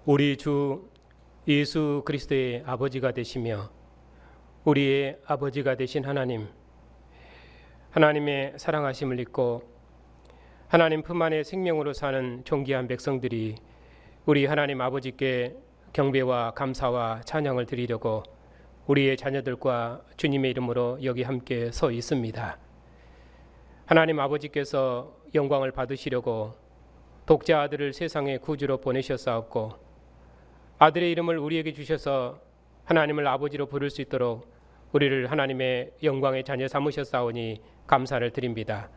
우리 주 예수 그리스도의 아버지가 되시며 우리의 아버지가 되신 하나님, 하나님의 사랑하심을 잊고 하나님 품 안에 생명으로 사는 존귀한 백성들이 우리 하나님 아버지께 경배와 감사와 찬양을 드리려고 우리의 자녀들과 주님의 이름으로 여기 함께 서 있습니다. 하나님 아버지께서 영광을 받으시려고 독자 아들을 세상의 구주로 보내셨사옵고 아들의 이름을 우리에게 주셔서 하나님을 아버지로 부를 수 있도록 우리를 하나님의 영광의 자녀 삼으셨사오니 감사를 드립니다.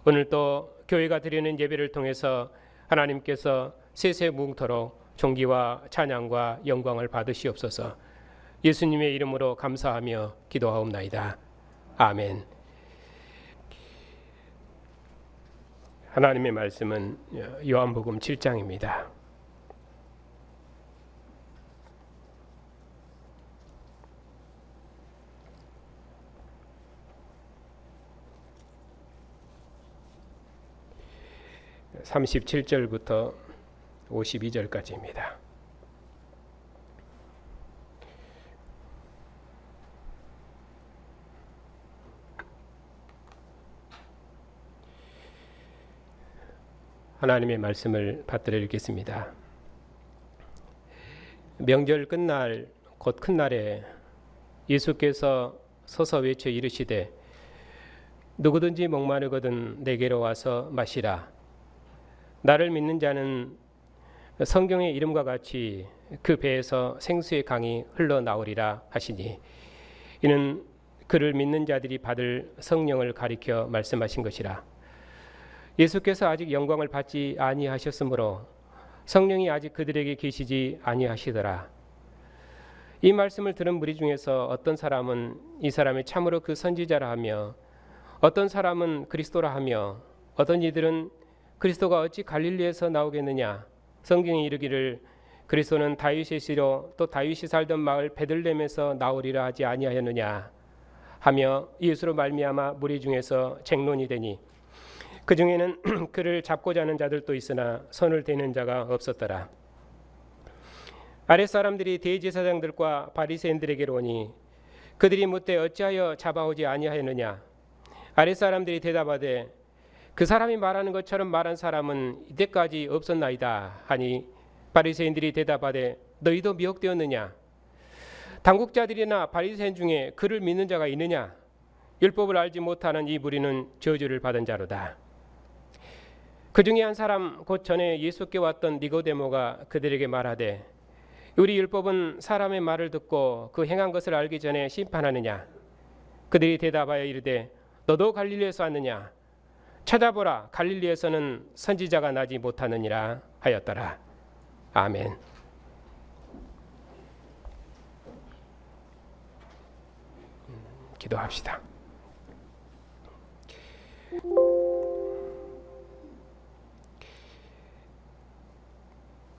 오늘 또 교회가 드리는 예배를 통해서 하나님께서 세세무궁토록 존귀와 찬양과 영광을 받으시옵소서. 예수님의 이름으로 감사하며 기도하옵나이다. 아멘. 하나님의 말씀은 요한복음 7장입니다. (37절부터) (52절까지입니다) 하나님의 말씀을 받들어 읽겠습니다. 명절 끝날 곧 큰 날에 예수께서 서서 외쳐 이르시되 누구든지 목마르거든 내게로 와서 마시라. 나를 믿는 자는 성경의 이름과 같이 그 배에서 생수의 강이 흘러나오리라 하시니 이는 그를 믿는 자들이 받을 성령을 가리켜 말씀하신 것이라. 예수께서 아직 영광을 받지 아니하셨으므로 성령이 아직 그들에게 계시지 아니하시더라. 이 말씀을 들은 무리 중에서 어떤 사람은 이 사람이 참으로 그 선지자라 하며 어떤 사람은 그리스도라 하며 어떤 이들은 그리스도가 어찌 갈릴리에서 나오겠느냐, 성경이 이르기를 그리스도는 다윗의 씨로 또 다윗이 살던 마을 베들레헴에서 나오리라 하지 아니하였느냐 하며 예수로 말미암아 무리 중에서 쟁론이 되니 그 중에는 그를 잡고자 하는 자들도 있으나 손을 대는 자가 없었더라. 아랫사람들이 대제사장들과 바리새인들에게로 오니 그들이 묻되 어찌하여 잡아오지 아니하였느냐. 아랫사람들이 대답하되 그 사람이 말하는 것처럼 말한 사람은 이때까지 없었나이다 하니 바리새인들이 대답하되 너희도 미혹되었느냐. 당국자들이나 바리새인 중에 그를 믿는 자가 있느냐. 율법을 알지 못하는 이 무리는 저주를 받은 자로다. 그 중에 한 사람 곧 전에 예수께 왔던 니고데모가 그들에게 말하되 우리 율법은 사람의 말을 듣고 그 행한 것을 알기 전에 심판하느냐. 그들이 대답하여 이르되 너도 갈릴리에서 왔느냐. 찾아보라, 갈릴리에서는 선지자가 나지 못하느니라 하였더라. 아멘. 기도합시다.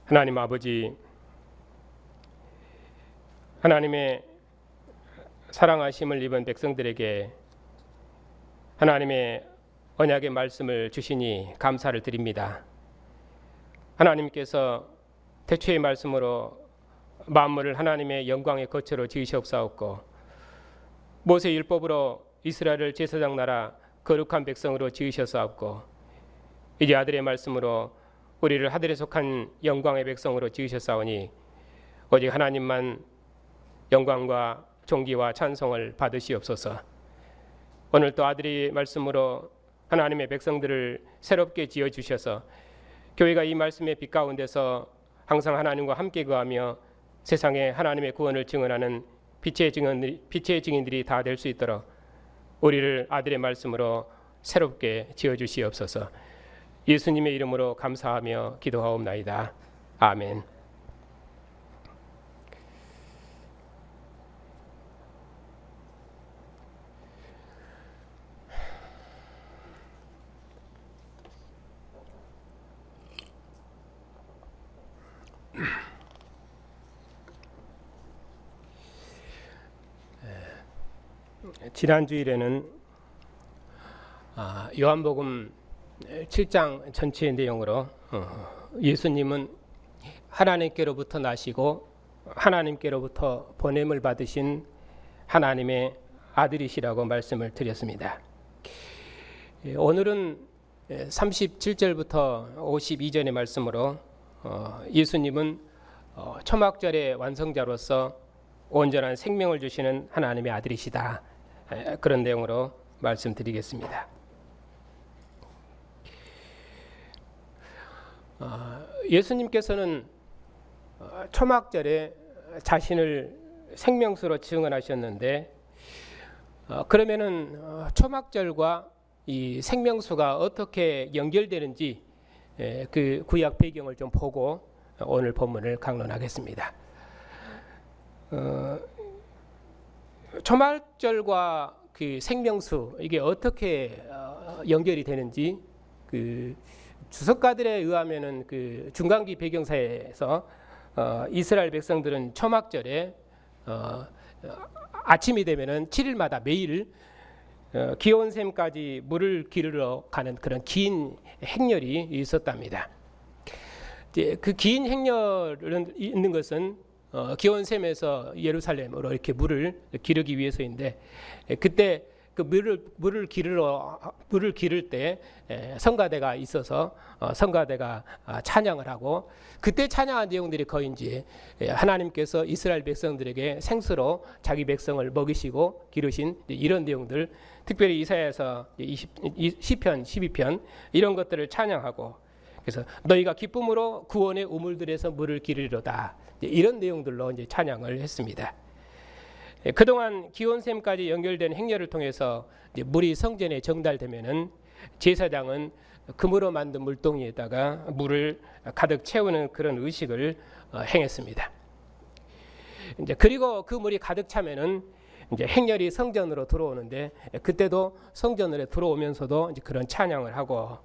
하나님 아버지, 하나님의 사랑하심을 입은 백성들에게 하나님의 언약의 말씀을 주시니 감사를 드립니다. 하나님께서 태초의 말씀으로 만물을 하나님의 영광의 거처로 지으시옵사옵고 모세 율법으로 이스라엘을 제사장 나라 거룩한 백성으로 지으셨사옵고 이제 아들의 말씀으로 우리를 하늘에 속한 영광의 백성으로 지으셨사오니 오직 하나님만 영광과 존귀와 찬송을 받으시옵소서. 오늘 또 아들의 말씀으로 하나님의 백성들을 새롭게 지어주셔서 교회가 이 말씀의 빛 가운데서 항상 하나님과 함께 거하며 세상에 하나님의 구원을 증언하는 빛의 증인들이 다 될 수 있도록 우리를 아들의 말씀으로 새롭게 지어주시옵소서. 예수님의 이름으로 감사하며 기도하옵나이다. 아멘. 지난 주일에는 요한복음 7장 전체의 내용으로 예수님은 하나님께로부터 나시고 하나님께로부터 보냄을 받으신 하나님의 아들이시라고 말씀을 드렸습니다. 오늘은 37절부터 52절의 말씀으로 예수님은 초막절의 완성자로서 온전한 생명을 주시는 하나님의 아들이시다. 그런 내용으로 말씀드리겠습니다. 예수님께서는 초막절에 자신을 생명수로 증언하셨는데 그러면은 초막절과 이 생명수가 어떻게 연결되는지 그 구약 배경을 좀 보고 오늘 본문을 강론하겠습니다. 초막절과 그 생명수 이게 어떻게 연결이 되는지 그 주석가들에 의하면은 그 중간기 배경사에서 이스라엘 백성들은 초막절에 아침이 되면은 7일마다 매일 기온샘까지 물을 기르러 가는 그런 긴 행렬이 있었답니다. 그 긴 행렬은 있는 것은 기온샘에서 예루살렘으로 이렇게 물을 기르기 위해서인데 그때 그 물을 기를 때 성가대가 있어서 성가대가 찬양을 하고 그때 찬양한 내용들이 거의 이제 하나님께서 이스라엘 백성들에게 생수로 자기 백성을 먹이시고 기르신 이런 내용들, 특별히 이사야서 10편, 12편 이런 것들을 찬양하고 그래서 너희가 기쁨으로 구원의 우물들에서 물을 기르리로다 이런 내용들로 이제 찬양을 했습니다. 그동안 기온샘까지 연결된 행렬을 통해서 물이 성전에 정달되면은 제사장은 금으로 만든 물동이에다가 물을 가득 채우는 그런 의식을 행했습니다. 이제 그리고 그 물이 가득 차면은 이제 행렬이 성전으로 들어오는데 그때도 성전으로 들어오면서도 이제 그런 찬양을 하고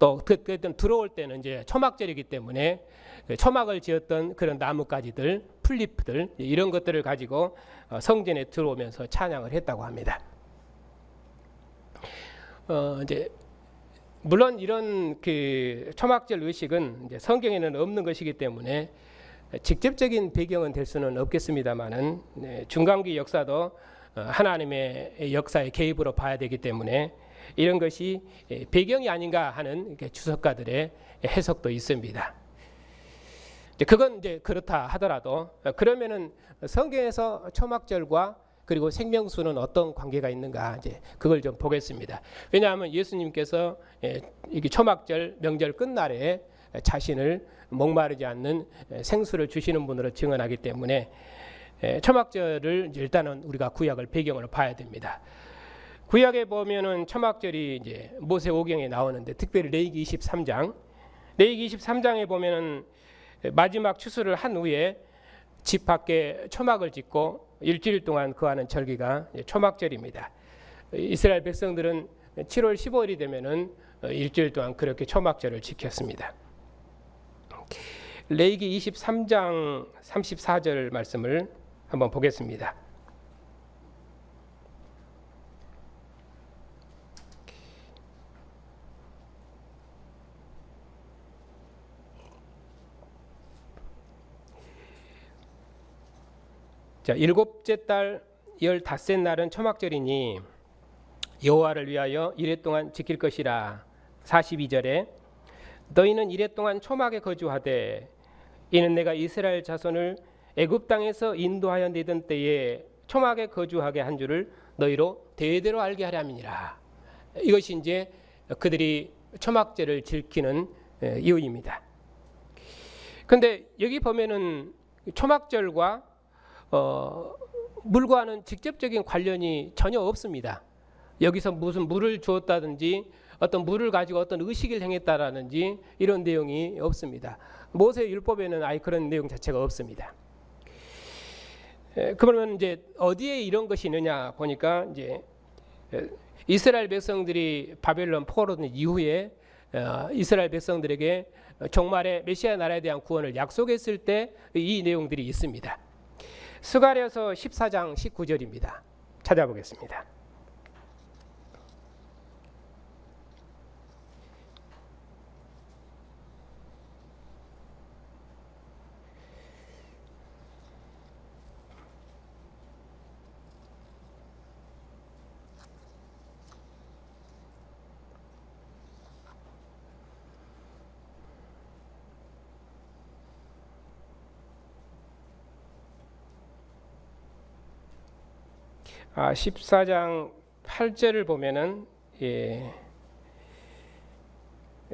또 그때 들어올 때는 이제 초막절이기 때문에 초막을 지었던 그런 나뭇가지들, 풀잎들 이런 것들을 가지고 성전에 들어오면서 찬양을 했다고 합니다. 이제 물론 이런 그 초막절 의식은 이제 성경에는 없는 것이기 때문에 직접적인 배경은 될 수는 없겠습니다만은 중간기 역사도 하나님의 역사의 개입으로 봐야 되기 때문에 이런 것이 배경이 아닌가 하는 주석가들의 해석도 있습니다. 그건 이제 그렇다 하더라도 그러면은 성경에서 초막절과 그리고 생명수는 어떤 관계가 있는가 이제 그걸 좀 보겠습니다. 왜냐하면 예수님께서 이게 초막절 명절 끝날에 자신을 목마르지 않는 생수를 주시는 분으로 증언하기 때문에 초막절을 일단은 우리가 구약을 배경으로 봐야 됩니다. 구약에 보면은 초막절이 이제 모세오경에 나오는데 특별히 레위기 23장에 보면은 마지막 추수를 한 후에 집 밖에 초막을 짓고 일주일 동안 거하는 절기가 초막절입니다. 이스라엘 백성들은 7월 15일이 되면은 일주일 동안 그렇게 초막절을 지켰습니다. 레위기 23장 34절 말씀을 한번 보겠습니다. 자, 일곱째 달 15째 날은 초막절이니 여호와를 위하여 이레 동안 지킬 것이라. 42절에 너희는 이레 동안 초막에 거주하되 이는 내가 이스라엘 자손을 애굽 땅에서 인도하여 내던 때에 초막에 거주하게 한 줄을 너희로 대대로 알게 하려 함이니라. 이것이 이제 그들이 초막절을 지키는 이유입니다. 그런데 여기 보면은 초막절과 물과는 직접적인 관련이 전혀 없습니다. 여기서 무슨 물을 주었다든지 어떤 물을 가지고 어떤 의식을 행했다라든지 이런 내용이 없습니다. 모세 율법에는 아예 그런 내용 자체가 없습니다. 그러면 이제 어디에 이런 것이 있느냐 보니까 이제 이스라엘 백성들이 바벨론 포로로 된 이후에 이스라엘 백성들에게 종말의 메시아 나라에 대한 구원을 약속했을 때 이 내용들이 있습니다. 스가랴서 14장 19절입니다. 찾아보겠습니다. 14장 8절을 보면은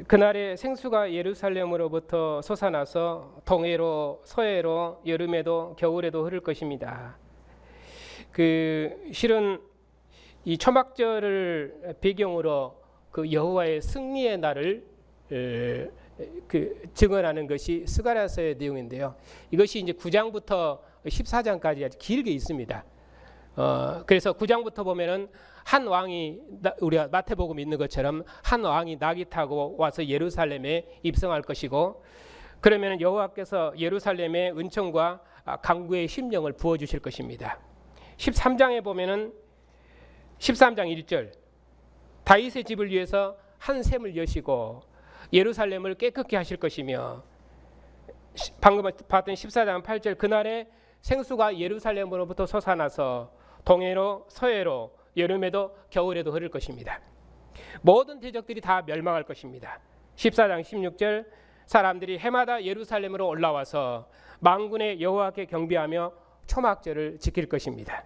그날에 생수가 예루살렘으로부터 솟아나서 동해로 서해로 여름에도 겨울에도 흐를 것입니다. 실은 이 초막절을 배경으로 그 여호와의 승리의 날을 증언하는 것이 스가랴서의 내용인데요. 이것이 이제 9장부터 14장까지 아주 길게 있습니다. 그래서 9장부터 보면은 한 왕이, 우리가 마태복음 있는 것처럼 한 왕이 낙이 타고 와서 예루살렘에 입성할 것이고, 그러면 여호와께서 예루살렘에 은총과 강구의 심령을 부어주실 것입니다. 13장에 보면은 13장 1절 다윗의 집을 위해서 한 샘을 여시고 예루살렘을 깨끗게 하실 것이며, 방금 봤던 14장 8절 그날에 생수가 예루살렘으로부터 솟아나서 동해로 서해로 여름에도 겨울에도 흐를 것입니다. 모든 대적들이 다 멸망할 것입니다. 14장 16절 사람들이 해마다 예루살렘으로 올라와서 만군의 여호와께 경배하며 초막절을 지킬 것입니다.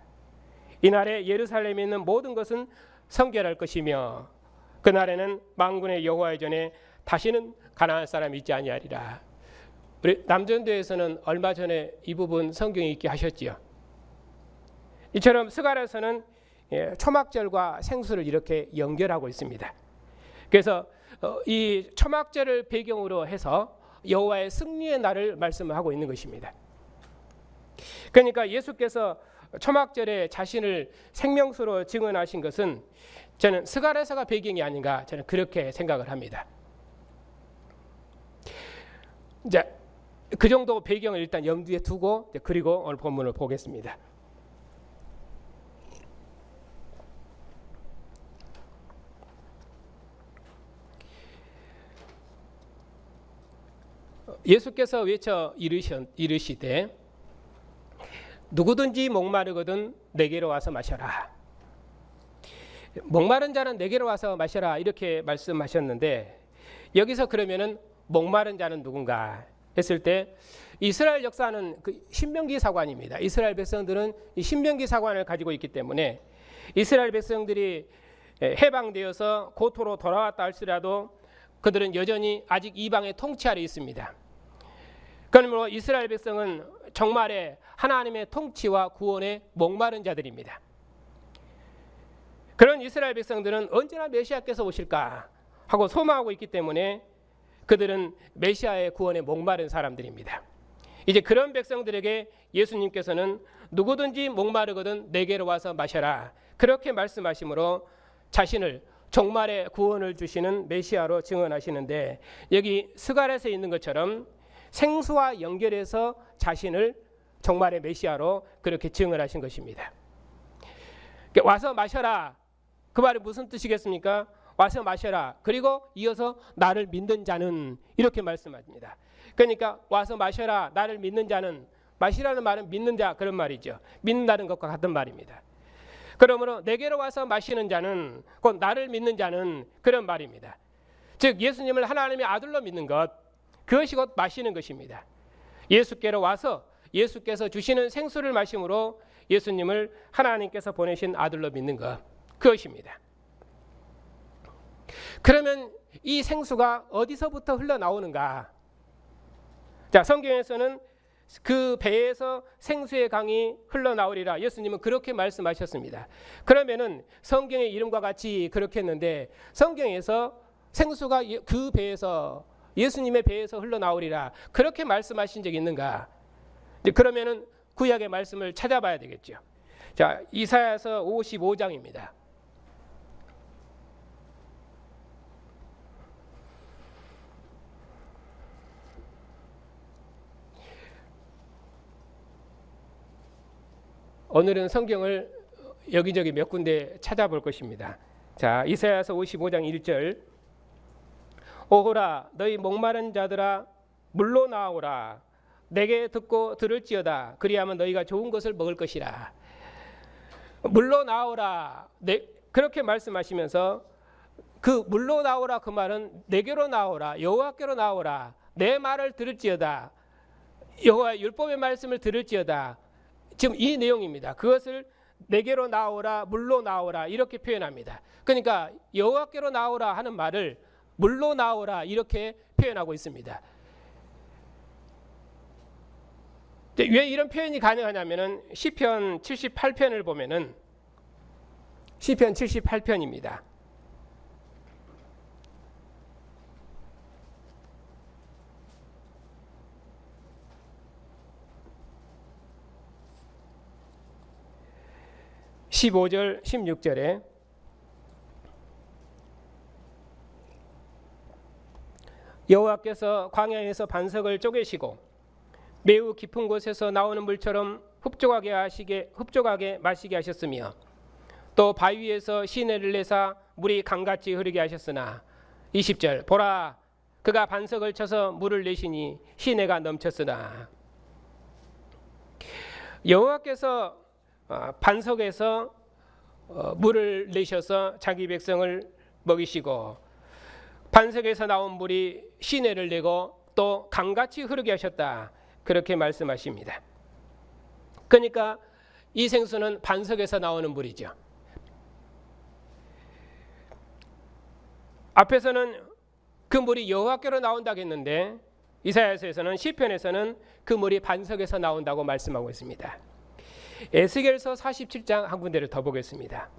이날에 예루살렘에 있는 모든 것은 성결할 것이며 그날에는 만군의 여호와의 전에 다시는 가나안 사람이 있지 아니하리라. 우리 남전도에서는 얼마 전에 이 부분 성경에 있게 하셨지요. 이처럼 스가랴서는 초막절과 생수를 이렇게 연결하고 있습니다. 그래서 이 초막절을 배경으로 해서 여호와의 승리의 날을 말씀하고 있는 것입니다. 그러니까 예수께서 초막절에 자신을 생명수로 증언하신 것은 저는 스가랴서가 배경이 아닌가, 저는 그렇게 생각을 합니다. 이제 그 정도 배경을 일단 염두에 두고 그리고 오늘 본문을 보겠습니다. 예수께서 외쳐 이르시되 누구든지 목마르거든 내게로 와서 마셔라. 목마른 자는 내게로 와서 마셔라 이렇게 말씀하셨는데, 여기서 그러면은 목마른 자는 누군가 했을 때 이스라엘 역사는 그 신명기 사관입니다. 이스라엘 백성들은 이 신명기 사관을 가지고 있기 때문에 이스라엘 백성들이 해방되어서 고토로 돌아왔다 할지라도 그들은 여전히 아직 이방의 통치 아래 있습니다. 그러므로 이스라엘 백성은 정말에 하나님의 통치와 구원에 목마른 자들입니다. 그런 이스라엘 백성들은 언제나 메시아께서 오실까 하고 소망하고 있기 때문에 그들은 메시아의 구원에 목마른 사람들입니다. 이제 그런 백성들에게 예수님께서는 누구든지 목마르거든 내게로 와서 마셔라 그렇게 말씀하심으로 자신을 종말의 구원을 주시는 메시아로 증언하시는데, 여기 스가랴서에 있는 것처럼 생수와 연결해서 자신을 종말의 메시아로 그렇게 증언하신 것입니다. 와서 마셔라, 그 말이 무슨 뜻이겠습니까? 와서 마셔라, 그리고 이어서 나를 믿는 자는 이렇게 말씀합니다. 그러니까 와서 마셔라, 나를 믿는 자는, 마시라는 말은 믿는 자 그런 말이죠. 믿는다는 것과 같은 말입니다. 그러므로 내게로 와서 마시는 자는 곧 나를 믿는 자는 그런 말입니다. 즉 예수님을 하나님의 아들로 믿는 것, 그것이 곧 마시는 것입니다. 예수께로 와서 예수께서 주시는 생수를 마심으로 예수님을 하나님께서 보내신 아들로 믿는 것, 그것입니다. 그러면 이 생수가 어디서부터 흘러나오는가? 자, 성경에서는 그 배에서 생수의 강이 흘러나오리라 예수님은 그렇게 말씀하셨습니다. 그러면은 성경의 이름과 같이 그렇게 했는데, 성경에서 생수가 그 배에서, 예수님의 배에서 흘러나오리라 그렇게 말씀하신 적이 있는가? 그러면은 구약의 말씀을 찾아봐야 되겠죠. 자, 이사야서 55장입니다. 오늘은 성경을 여기저기 몇 군데 찾아볼 것입니다. 자, 이사야서 55장 1절 오호라 너희 목마른 자들아 물로 나오라 내게 듣고 들을지어다 그리하면 너희가 좋은 것을 먹을 것이라. 물로 나오라, 그렇게 말씀하시면서 그 물로 나오라 그 말은 내게로 나오라, 여호와께로 나오라, 내 말을 들을지어다, 여호와의 율법의 말씀을 들을지어다, 지금 이 내용입니다. 그것을 내게로 나오라, 물로 나오라 이렇게 표현합니다. 그러니까 여호와께로 나오라 하는 말을 물로 나오라 이렇게 표현하고 있습니다. 왜 이런 표현이 가능하냐면은 시편 78편을 보면은 시편 78편입니다. (15절) (16절에) 여호와께서 광야에서 반석을 쪼개시고 매우 깊은 곳에서 나오는 물처럼 흡족하게 마시게 하셨으며 또 바위에서 시내를 내사 물이 강같이 흐르게 하셨으나 20절 보라 그가 반석을 쳐서 물을 내시니 시내가 넘쳤으나 여호와께서 반석에서 물을 내셔서 자기 백성을 먹이시고 반석에서 나온 물이 시내를 내고 또 강같이 흐르게 하셨다. 그렇게 말씀하십니다. 그러니까 이 생수는 반석에서 나오는 물이죠. 앞에서는 그 물이 여호와께로 나온다고 했는데 이사야서에서는 시편에서는 그 물이 반석에서 나온다고 말씀하고 있습니다. 에스겔서 47장 한 군데를 더 보겠습니다.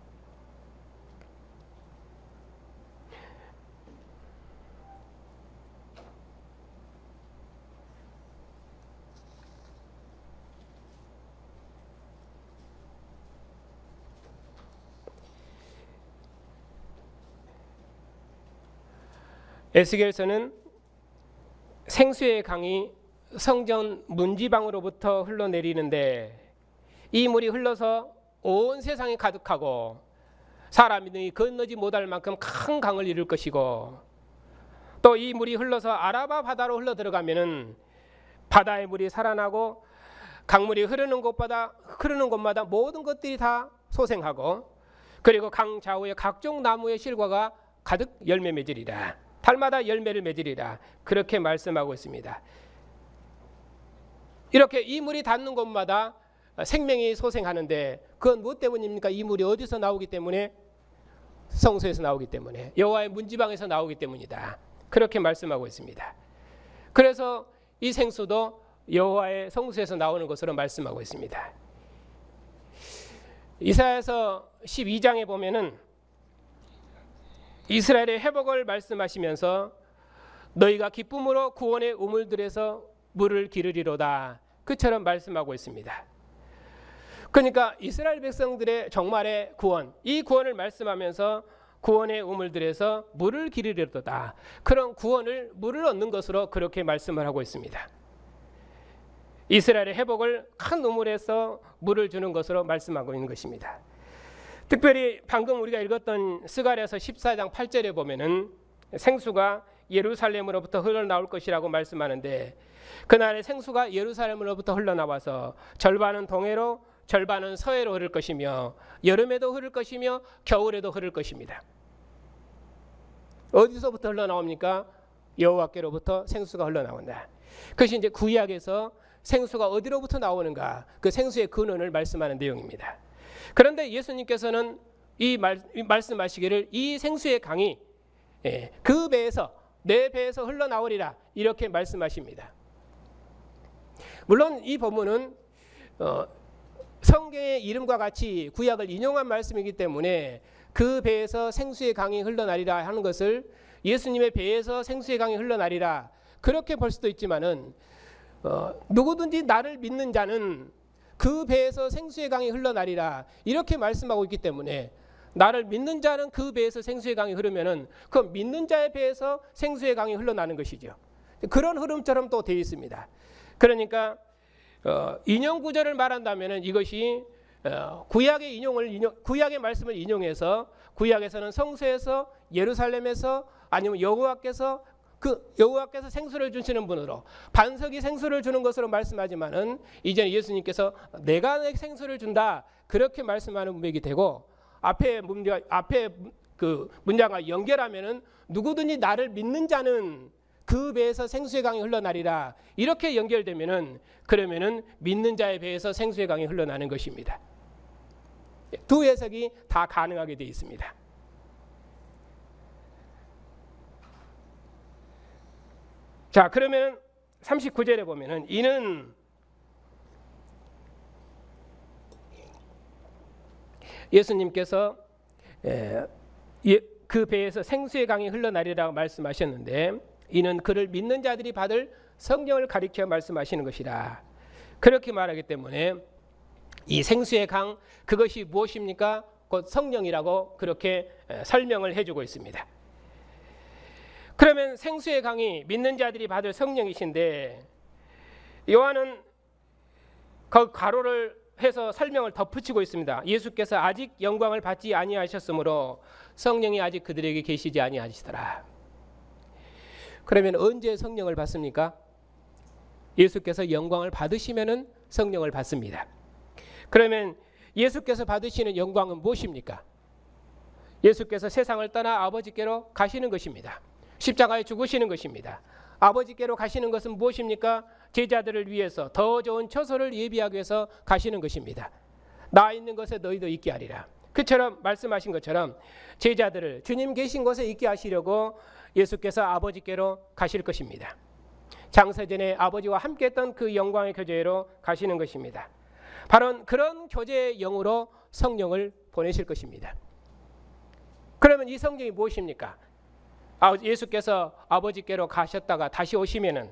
에스겔서는 생수의 강이 성전 문지방으로부터 흘러내리는데 이 물이 흘러서 온 세상이 가득하고 사람이 건너지 못할 만큼 큰 강을 이룰 것이고 또 이 물이 흘러서 아라바 바다로 흘러 들어가면은 바다의 물이 살아나고 강물이 흐르는 곳마다 모든 것들이 다 소생하고 그리고 강 좌우에 각종 나무의 실과가 가득 열매 맺으리라. 달마다 열매를 맺으리라. 그렇게 말씀하고 있습니다. 이렇게 이 물이 닿는 곳마다 생명이 소생하는데 그건 무엇 때문입니까? 이 물이 어디서 나오기 때문에? 성소에서 나오기 때문에 여호와의 문지방에서 나오기 때문이다. 그렇게 말씀하고 있습니다. 그래서 이 생수도 여호와의 성소에서 나오는 것으로 말씀하고 있습니다. 이사야서 12장에 보면은 이스라엘의 회복을 말씀하시면서 너희가 기쁨으로 구원의 우물들에서 물을 기르리로다. 그처럼 말씀하고 있습니다. 그러니까 이스라엘 백성들의 정말의 구원, 이 구원을 말씀하면서 구원의 우물들에서 물을 기르리로다. 그런 구원을 물을 얻는 것으로 그렇게 말씀을 하고 있습니다. 이스라엘의 회복을 큰 우물에서 물을 주는 것으로 말씀하고 있는 것입니다. 특별히 방금 우리가 읽었던 스가랴서 14장 8절에 보면은 생수가 예루살렘으로부터 흘러나올 것이라고 말씀하는데 그날의 생수가 예루살렘으로부터 흘러나와서 절반은 동해로 절반은 서해로 흐를 것이며 여름에도 흐를 것이며 겨울에도 흐를 것입니다. 어디서부터 흘러나옵니까? 여호와께로부터 생수가 흘러나온다. 그것이 이제 구약에서 생수가 어디로부터 나오는가 그 생수의 근원을 말씀하는 내용입니다. 그런데 예수님께서는 말씀하시기를 이 생수의 강이 그 배에서 내 배에서 흘러나오리라 이렇게 말씀하십니다. 물론 이 본문은 성경의 이름과 같이 구약을 인용한 말씀이기 때문에 그 배에서 생수의 강이 흘러나리라 하는 것을 예수님의 배에서 생수의 강이 흘러나리라 그렇게 볼 수도 있지만은 누구든지 나를 믿는 자는 그 배에서 생수의 강이 흘러나리라 이렇게 말씀하고 있기 때문에 나를 믿는 자는 그 배에서 생수의 강이 흐르면은 그 믿는 자의 배에서 생수의 강이 흘러나는 것이죠. 그런 흐름처럼 또 되어 있습니다. 그러니까 인용 구절을 말한다면은 이것이 구약의 말씀을 인용해서 구약에서는 성소에서 예루살렘에서 아니면 여호와께서 생수를 주시는 분으로 반석이 생수를 주는 것으로 말씀하지만은 이제는 예수님께서 내가 내 생수를 준다 그렇게 말씀하는 분이 되고 앞에 그 문장과 연결하면은 누구든지 나를 믿는 자는 그 배에서 생수의 강이 흘러나리라 이렇게 연결되면은 그러면은 믿는 자의 배에서 생수의 강이 흘러나는 것입니다. 두 해석이 다 가능하게 되어 있습니다. 자, 그러면 39절에 보면은 이는 예수님께서 그 배에서 생수의 강이 흘러나리라고 말씀하셨는데 이는 그를 믿는 자들이 받을 성령을 가리켜 말씀하시는 것이라. 그렇게 말하기 때문에 이 생수의 강, 그것이 무엇입니까? 곧 성령이라고 그렇게 설명을 해주고 있습니다. 그러면 생수의 강이 믿는 자들이 받을 성령이신데 요한은 그 가로를 해서 설명을 덧붙이고 있습니다. 예수께서 아직 영광을 받지 아니하셨으므로 성령이 아직 그들에게 계시지 아니하시더라. 그러면 언제 성령을 받습니까? 예수께서 영광을 받으시면은 성령을 받습니다. 그러면 예수께서 받으시는 영광은 무엇입니까? 예수께서 세상을 떠나 아버지께로 가시는 것입니다. 십자가에 죽으시는 것입니다. 아버지께로 가시는 것은 무엇입니까? 제자들을 위해서 더 좋은 처소를 예비하기 위해서 가시는 것입니다. 나 있는 곳에 너희도 있게 하리라. 그처럼 말씀하신 것처럼 제자들을 주님 계신 곳에 있게 하시려고 예수께서 아버지께로 가실 것입니다. 장세전에 아버지와 함께했던 그 영광의 교제로 가시는 것입니다. 바로 그런 교제의 영으로 성령을 보내실 것입니다. 그러면 이 성령이 무엇입니까? 예수께서 아버지께로 가셨다가 다시 오시면은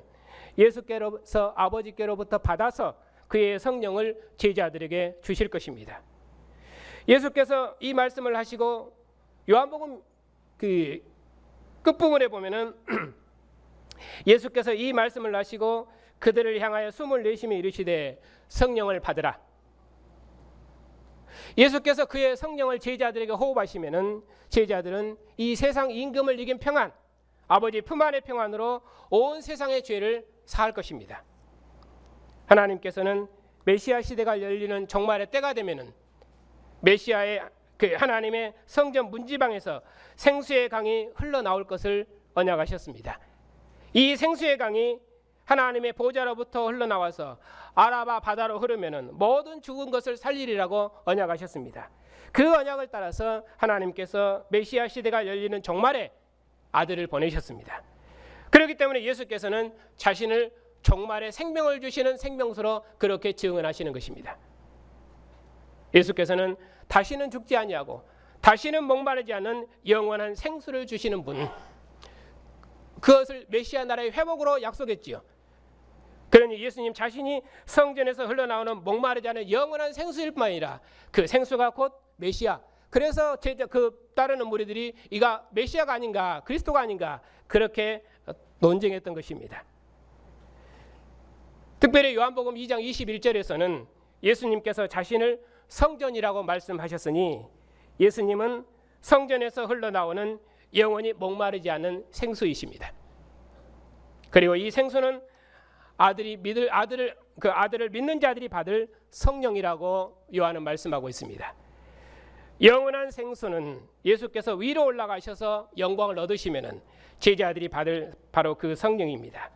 예수께로서 아버지께로부터 받아서 그의 성령을 제자들에게 주실 것입니다. 예수께서 이 말씀을 하시고 요한복음 그 끝부분에 보면은 예수께서 이 말씀을 하시고 그들을 향하여 숨을 내쉬며 이르시되 성령을 받으라. 예수께서 그의 성령을 제자들에게 호흡하시면은 제자들은 이 세상 임금을 이긴 평안, 아버지 품 안의 평안으로 온 세상의 죄를 사할 것입니다. 하나님께서는 메시아 시대가 열리는 종말의 때가 되면은 메시아의 그 하나님의 성전 문지방에서 생수의 강이 흘러나올 것을 언약하셨습니다. 이 생수의 강이 하나님의 보좌로부터 흘러나와서 아라바 바다로 흐르면은 모든 죽은 것을 살리리라고 언약하셨습니다. 그 언약을 따라서 하나님께서 메시아 시대가 열리는 종말에 아들을 보내셨습니다. 그렇기 때문에 예수께서는 자신을 종말에 생명을 주시는 생명수로 그렇게 증언하시는 것입니다. 예수께서는 다시는 죽지 아니하고 다시는 목마르지 않는 영원한 생수를 주시는 분, 그것을 메시아 나라의 회복으로 약속했지요. 그러니 예수님 자신이 성전에서 흘러나오는 목마르지 않은 영원한 생수일 뿐 아니라 그 생수가 곧 메시아. 그래서 그 따르는 무리들이 이가 메시아가 아닌가, 그리스도가 아닌가 그렇게 논쟁했던 것입니다. 특별히 요한복음 2장 21절에서는 예수님께서 자신을 성전이라고 말씀하셨으니 예수님은 성전에서 흘러나오는 영원히 목마르지 않은 생수이십니다. 그리고 이 생수는 아들을 믿는 자들이 받을 성령이라고 요한은 말씀하고 있습니다. 영원한 생수는 예수께서 위로 올라가셔서 영광을 얻으시면은 제자들이 받을 바로 그 성령입니다.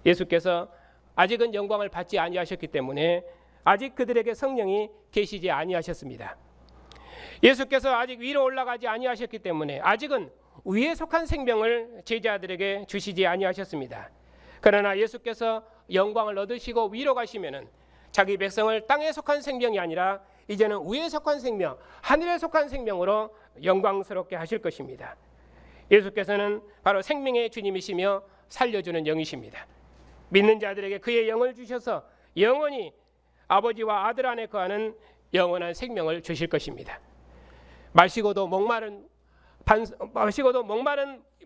예수께서 아직은 영광을 받지 아니하셨기 때문에 아직 그들에게 성령이 계시지 아니하셨습니다. 예수께서 아직 위로 올라가지 아니하셨기 때문에 아직은 위에 속한 생명을 제자들에게 주시지 아니하셨습니다. 그러나 예수께서 영광을 얻으시고 위로 가시면은 자기 백성을 땅에 속한 생명이 아니라 이제는 위에 속한 생명, 하늘에 속한 생명으로 영광스럽게 하실 것입니다. 예수께서는 바로 생명의 주님이시며 살려주는 영이십니다. 믿는 자들에게 그의 영을 주셔서 영원히 아버지와 아들 안에 거하는 영원한 생명을 주실 것입니다. 마시고도 목마른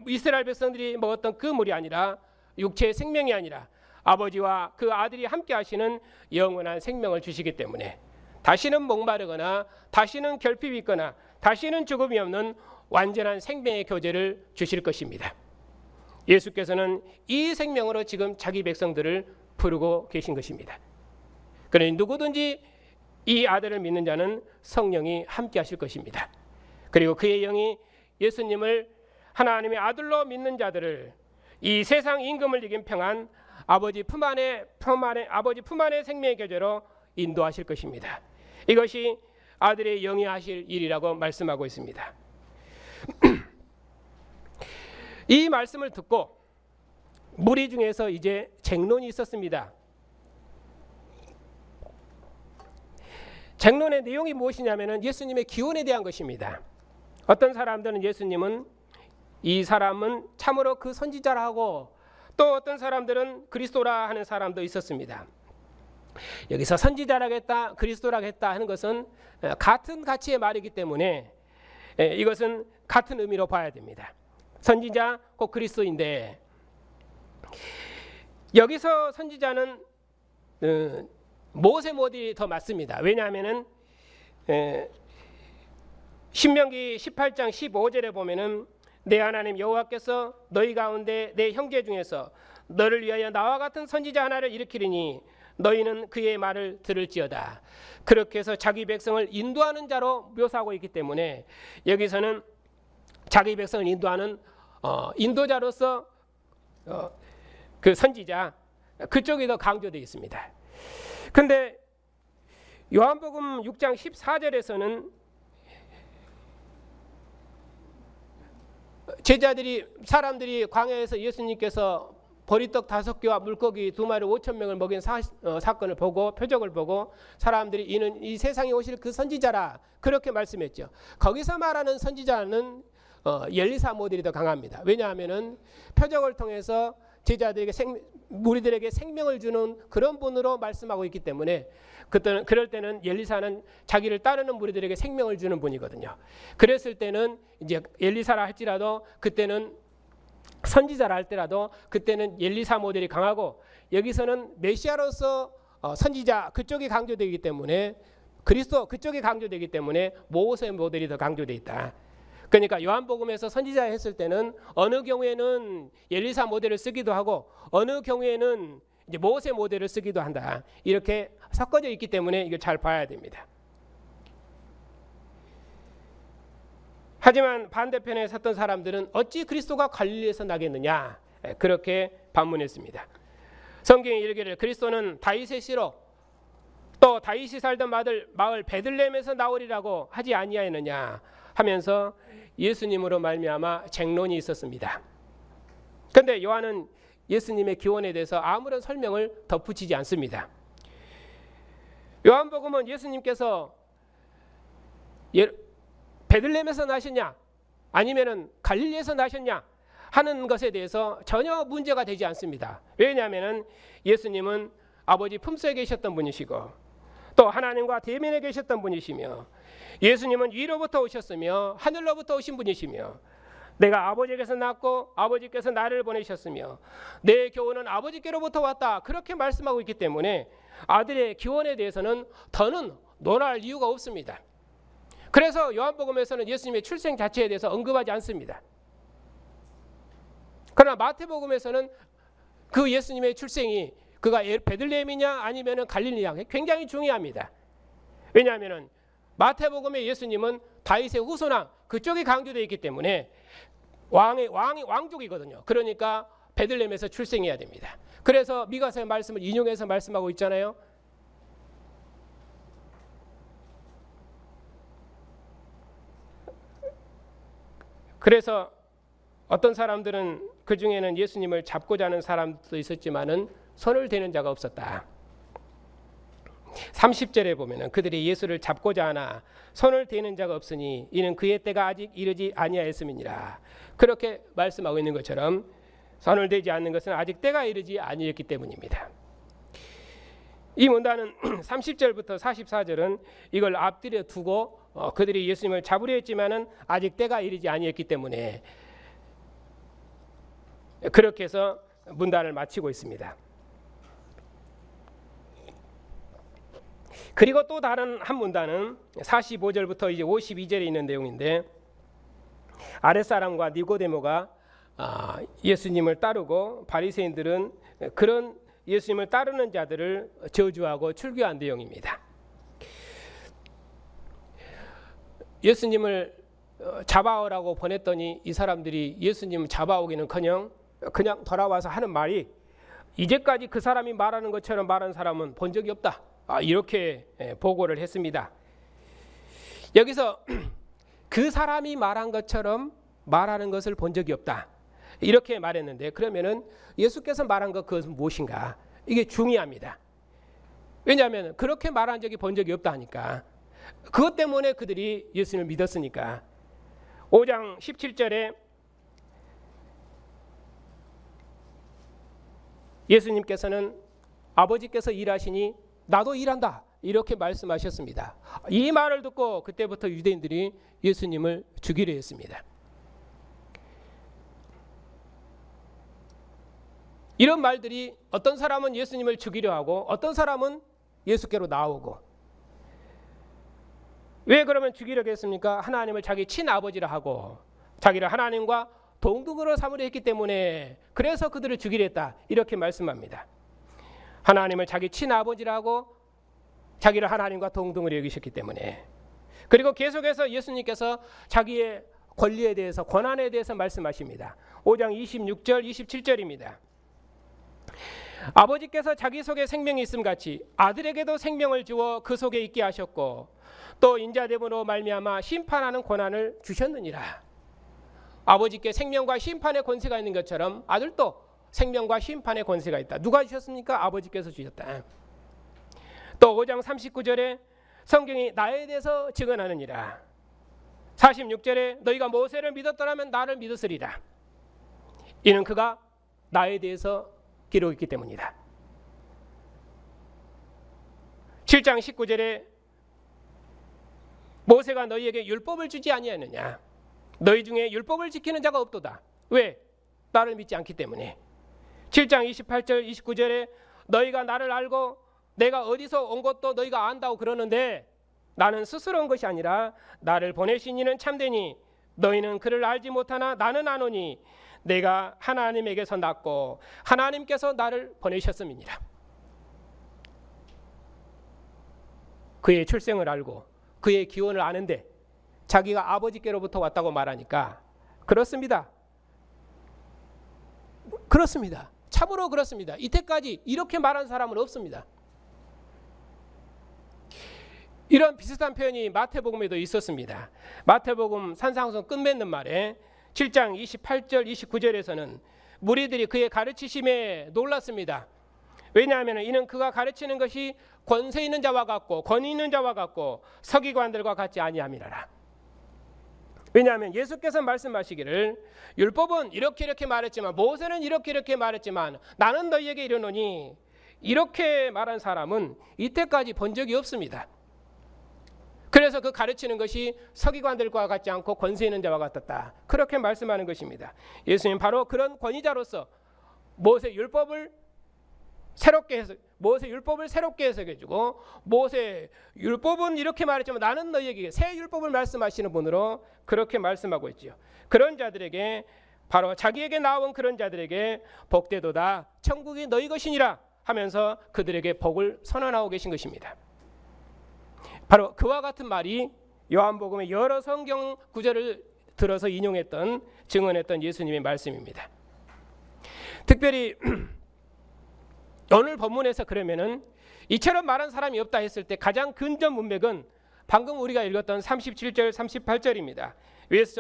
이스라엘 백성들이 먹었던 그 물이 아니라 육체의 생명이 아니라 아버지와 그 아들이 함께 하시는 영원한 생명을 주시기 때문에 다시는 목마르거나 다시는 결핍이 있거나 다시는 죽음이 없는 완전한 생명의 교제를 주실 것입니다. 예수께서는 이 생명으로 지금 자기 백성들을 부르고 계신 것입니다. 그러니 누구든지 이 아들을 믿는 자는 성령이 함께 하실 것입니다. 그리고 그의 영이 예수님을 하나님의 아들로 믿는 자들을 이 세상 임금을 이긴 평안, 아버지 품 안의 생명의 교제로 인도하실 것입니다. 이것이 아들의 영이 하실 일이라고 말씀하고 있습니다. 이 말씀을 듣고 무리 중에서 이제 쟁론이 있었습니다. 쟁론의 내용이 무엇이냐면 예수님의 기원에 대한 것입니다. 어떤 사람들은 예수님은 이 사람은 참으로 그 선지자라 하고, 또 어떤 사람들은 그리스도라 하는 사람도 있었습니다. 여기서 선지자라겠다, 그리스도라겠다 하는 것은 같은 가치의 말이기 때문에 이것은 같은 의미로 봐야 됩니다. 선지자 곧 그리스도인데, 여기서 선지자는 모세 모델이 더 맞습니다. 왜냐하면은 신명기 18장 15절에 보면은 내 하나님 여호와께서 너희 가운데 내 형제 중에서 너를 위하여 나와 같은 선지자 하나를 일으키리니 너희는 그의 말을 들을지어다. 그렇게 해서 자기 백성을 인도하는 자로 묘사하고 있기 때문에 여기서는 자기 백성을 인도하는 인도자로서 그 선지자, 그쪽이 더 강조되어 있습니다. 그런데 요한복음 6장 14절에서는 사람들이 광야에서 예수님께서 보리떡 5개와 물고기 2마리 5,000명을 먹인 사건을 보고, 표적을 보고 사람들이 이는 이 세상에 오실 그 선지자라 그렇게 말씀했죠. 거기서 말하는 선지자는 엘리사 모델이 더 강합니다. 왜냐하면은 표적을 통해서 제자들에게 무리들에게 생명을 주는 그런 분으로 말씀하고 있기 때문에 그럴 때는 엘리사는 자기를 따르는 무리들에게 생명을 주는 분이거든요. 그랬을 때는 이제 엘리사라 할지라도, 그때는 선지자라 할때라도 그때는 엘리사 모델이 강하고, 여기서는 메시아로서 선지자 그쪽이 강조되기 때문에, 그리스도 그쪽이 강조되기 때문에 모세 모델이 더 강조되어 있다. 그러니까 요한복음에서 선지자 했을 때는 어느 경우에는 엘리사 모델을 쓰기도 하고 어느 경우에는 이제 모세 모델을 쓰기도 한다. 이렇게 섞어져 있기 때문에 이걸 잘 봐야 됩니다. 하지만 반대편에 섰던 사람들은 어찌 그리스도가 갈릴리에서 나겠느냐, 그렇게 반문했습니다. 성경이 이르기를 그리스도는 다윗의 씨로 또 다윗이 살던 마을 베들레헴에서 나오리라고 하지 아니하였느냐 하면서 예수님으로 말미암아 쟁론이 있었습니다. 그런데 요한은 예수님의 기원에 대해서 아무런 설명을 덧붙이지 않습니다. 요한복음은 예수님께서 베들레헴에서 나셨냐 아니면은 갈릴리에서 나셨냐 하는 것에 대해서 전혀 문제가 되지 않습니다. 왜냐하면은 예수님은 아버지 품속에 계셨던 분이시고 또 하나님과 대면에 계셨던 분이시며, 예수님은 위로부터 오셨으며 하늘로부터 오신 분이시며, 내가 아버지께서 낳고 아버지께서 나를 보내셨으며 내 교훈은 아버지께로부터 왔다, 그렇게 말씀하고 있기 때문에 아들의 기원에 대해서는 더는 논할 이유가 없습니다. 그래서 요한복음에서는 예수님의 출생 자체에 대해서 언급하지 않습니다. 그러나 마태복음에서는 그 예수님의 출생이 그가 베들레헴이냐 아니면 갈릴리냐 굉장히 중요합니다. 왜냐하면 마태복음의 예수님은 다윗의 후손왕 그쪽이 강조되어 있기 때문에 왕족이거든요. 그러니까 베들레헴에서 출생해야 됩니다. 그래서 미가서의 말씀을 인용해서 말씀하고 있잖아요. 그래서 어떤 사람들은 그 중에는 예수님을 잡고자 하는 사람도 있었지만은 손을 대는 자가 없었다. 30절에 보면은 그들이 예수를 잡고자 하나 손을 대는 자가 없으니 이는 그의 때가 아직 이르지 아니하였음이니라. 그렇게 말씀하고 있는 것처럼 손을 대지 않는 것은 아직 때가 이르지 아니했기 때문입니다. 이 문단은 30절부터 44절은 이걸 앞뒤에 두고 그들이 예수님을 잡으려 했지만은 아직 때가 이르지 아니했기 때문에 그렇게 해서 문단을 마치고 있습니다. 그리고 또 다른 한 문단은 45절부터 이제 52절에 있는 내용인데, 아랫사람과 니고데모가 예수님을 따르고 바리새인들은 그런 예수님을 따르는 자들을 저주하고 출교한 내용입니다. 예수님을 잡아오라고 보냈더니 이 사람들이 예수님을 잡아오기는커녕 그냥 돌아와서 하는 말이, 이제까지 그 사람이 말하는 것처럼 말하는 사람은 본 적이 없다, 이렇게 보고를 했습니다. 여기서 그 사람이 말한 것처럼 말하는 것을 본 적이 없다. 이렇게 말했는데 그러면은 예수께서 말한 것 그것은 무엇인가? 이게 중요합니다. 왜냐하면 그렇게 말한 적이 본 적이 없다 하니까 그것 때문에 그들이 예수님을 믿었으니까. 5장 17절에 예수님께서는 아버지께서 일하시니 나도 일한다 이렇게 말씀하셨습니다. 이 말을 듣고 그때부터 유대인들이 예수님을 죽이려 했습니다. 이런 말들이 어떤 사람은 예수님을 죽이려 하고 어떤 사람은 예수께로 나오고, 왜 그러면 죽이려고 했습니까? 하나님을 자기 친아버지라 하고 자기를 하나님과 동등으로 삼으려 했기 때문에 그래서 그들을 죽이려 했다 이렇게 말씀합니다. 하나님을 자기 친아버지라고 자기를 하나님과 동등으로 여기셨기 때문에. 그리고 계속해서 예수님께서 자기의 권리에 대해서 권한에 대해서 말씀하십니다. 5장 26절 27절입니다. 아버지께서 자기 속에 생명이 있음 같이 아들에게도 생명을 주어 그 속에 있게 하셨고 또 인자됨으로 말미암아 심판하는 권한을 주셨느니라. 아버지께 생명과 심판의 권세가 있는 것처럼 아들도 생명과 심판의 권세가 있다. 누가 주셨습니까? 아버지께서 주셨다. 또 5장 39절에 성경이 나에 대해서 증언하느니라. 46절에 너희가 모세를 믿었더라면 나를 믿었으리라. 이는 그가 나에 대해서 기록했기 때문이다. 7장 19절에 모세가 너희에게 율법을 주지 아니하느냐. 너희 중에 율법을 지키는 자가 없도다. 왜? 나를 믿지 않기 때문에. 7장 28절 29절에 너희가 나를 알고 내가 어디서 온 것도 너희가 안다고 그러는데 나는 스스로 온 것이 아니라 나를 보내신 이는 참되니 너희는 그를 알지 못하나 나는 아노니 내가 하나님에게서 났고 하나님께서 나를 보내셨음이니라. 그의 출생을 알고 그의 기원을 아는데 자기가 아버지께로부터 왔다고 말하니까 그렇습니다. 그렇습니다. 참으로 그렇습니다. 이때까지 이렇게 말한 사람은 없습니다. 이런 비슷한 표현이 마태복음에도 있었습니다. 마태복음 산상수훈 끝맺는 말에 7장 28절 29절에서는 무리들이 그의 가르치심에 놀랐습니다. 왜냐하면 이는 그가 가르치는 것이 권세 있는 자와 같고 권위 있는 자와 같고 서기관들과 같지 아니함이라라. 왜냐하면 예수께서 말씀하시기를 율법은 이렇게 말했지만 모세는 이렇게 말했지만 나는 너희에게 이르노니 이렇게 말한 사람은 이때까지 본 적이 없습니다. 그래서 그 가르치는 것이 서기관들과 같지 않고 권세 있는 자와 같았다. 그렇게 말씀하는 것입니다. 예수님 바로 그런 권위자로서 모세 율법을 새롭게 해석해주고 모세 율법은 이렇게 말했지만 나는 너희에게 새 율법을 말씀하시는 분으로 그렇게 말씀하고 있지요. 그런 자들에게 바로 자기에게 나온 그런 자들에게 복되도다 천국이 너희 것이니라 하면서 그들에게 복을 선언하고 계신 것입니다. 바로 그와 같은 말이 요한복음의 여러 성경 구절을 들어서 인용했던 증언했던 예수님의 말씀입니다. 특별히 오늘 본문에서 그러면은 이처럼 말한 사람이 없다 했을 때 가장 근전 문맥은 방금 우리가 읽었던 37절 38절입니다.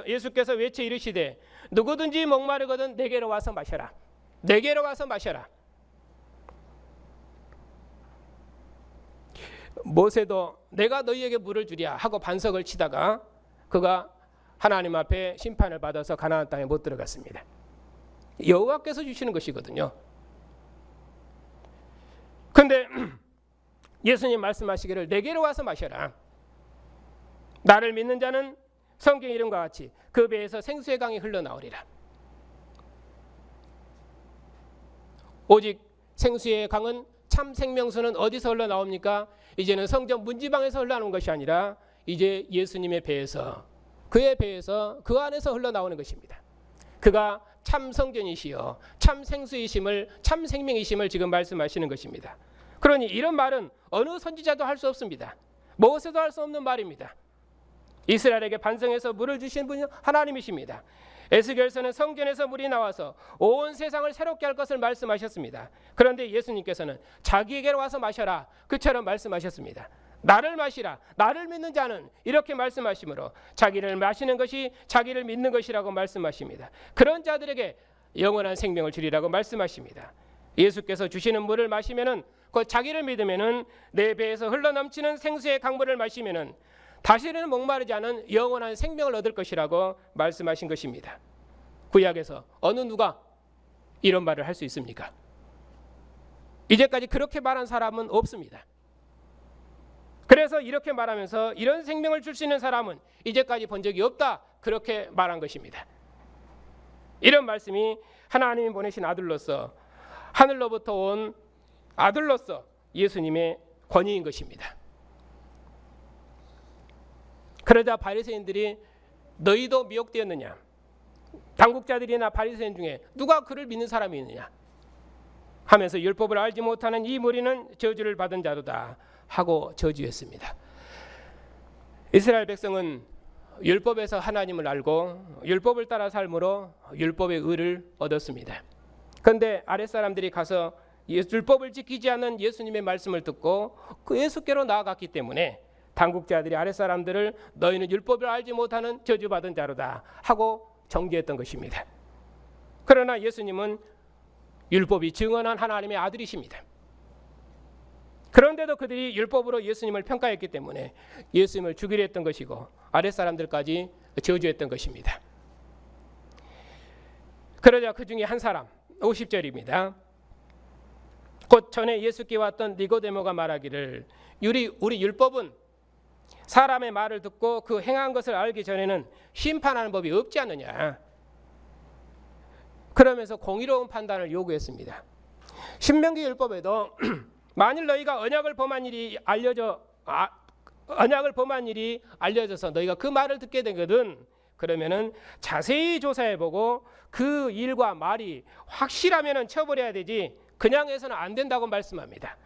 예수께서 외쳐 이르시되 누구든지 목마르거든 내게로 와서 마셔라. 내게로 와서 마셔라. 모세도 내가 너희에게 물을 주랴 하고 반석을 치다가 그가 하나님 앞에 심판을 받아서 가나안 땅에 못 들어갔습니다. 여호와께서 주시는 것이거든요. 그런데 예수님 말씀하시기를 내게로 와서 마셔라. 나를 믿는 자는 성경 이름과 같이 그 배에서 생수의 강이 흘러나오리라. 오직 생수의 강은 참 생명수는 어디서 흘러나옵니까? 이제는 성전 문지방에서 흘러나오는 것이 아니라 이제 예수님의 배에서 그의 배에서 그 안에서 흘러나오는 것입니다. 그가 참 성전이시여 참 생수이심을 참 생명이심을 지금 말씀하시는 것입니다. 그러니 이런 말은 어느 선지자도 할 수 없습니다. 모세도 할 수 없는 말입니다. 이스라엘에게 반성해서 물을 주신 분이 하나님이십니다. 에스겔서는 성전에서 물이 나와서 온 세상을 새롭게 할 것을 말씀하셨습니다. 그런데 예수님께서는 자기에게로 와서 마셔라 그처럼 말씀하셨습니다. 나를 마시라. 나를 믿는 자는 이렇게 말씀하시므로 자기를 마시는 것이 자기를 믿는 것이라고 말씀하십니다. 그런 자들에게 영원한 생명을 주리라고 말씀하십니다. 예수께서 주시는 물을 마시면은 곧 자기를 믿으면은 내 배에서 흘러넘치는 생수의 강물을 마시면은 다시는 목마르지 않은 영원한 생명을 얻을 것이라고 말씀하신 것입니다. 구약에서 어느 누가 이런 말을 할 수 있습니까? 이제까지 그렇게 말한 사람은 없습니다. 그래서 이렇게 말하면서 이런 생명을 줄 수 있는 사람은 이제까지 본 적이 없다, 그렇게 말한 것입니다. 이런 말씀이 하나님이 보내신 아들로서, 하늘로부터 온 아들로서 예수님의 권위인 것입니다. 그러자 바리새인들이 너희도 미혹되었느냐, 당국자들이나 바리새인 중에 누가 그를 믿는 사람이 있느냐 하면서 율법을 알지 못하는 이 무리는 저주를 받은 자도다 하고 저주했습니다. 이스라엘 백성은 율법에서 하나님을 알고 율법을 따라 삶으로 율법의 의를 얻었습니다. 그런데 아랫사람들이 가서 율법을 지키지 않는 예수님의 말씀을 듣고 그 예수께로 나아갔기 때문에 당국자들이 아랫사람들을 너희는 율법을 알지 못하는 저주받은 자로다 하고 정죄했던 것입니다. 그러나 예수님은 율법이 증언한 하나님의 아들이십니다. 그런데도 그들이 율법으로 예수님을 평가했기 때문에 예수님을 죽이려 했던 것이고 아랫사람들까지 저주했던 것입니다. 그러자 그 중에 한 사람, 50절입니다. 곧 전에 예수께 왔던 니고데모가 말하기를 우리 율법은 사람의 말을 듣고 그 행한 것을 알기 전에는 심판하는 법이 없지 않느냐. 그러면서 공의로운 판단을 요구했습니다. 신명기 율법에도 만일 너희가 언약을 범한 일이 알려져서 너희가 그 말을 듣게 되거든, 그러면은 자세히 조사해보고 그 일과 말이 확실하면은 처벌해야 되지 그냥 해서는 안 된다고 말씀합니다.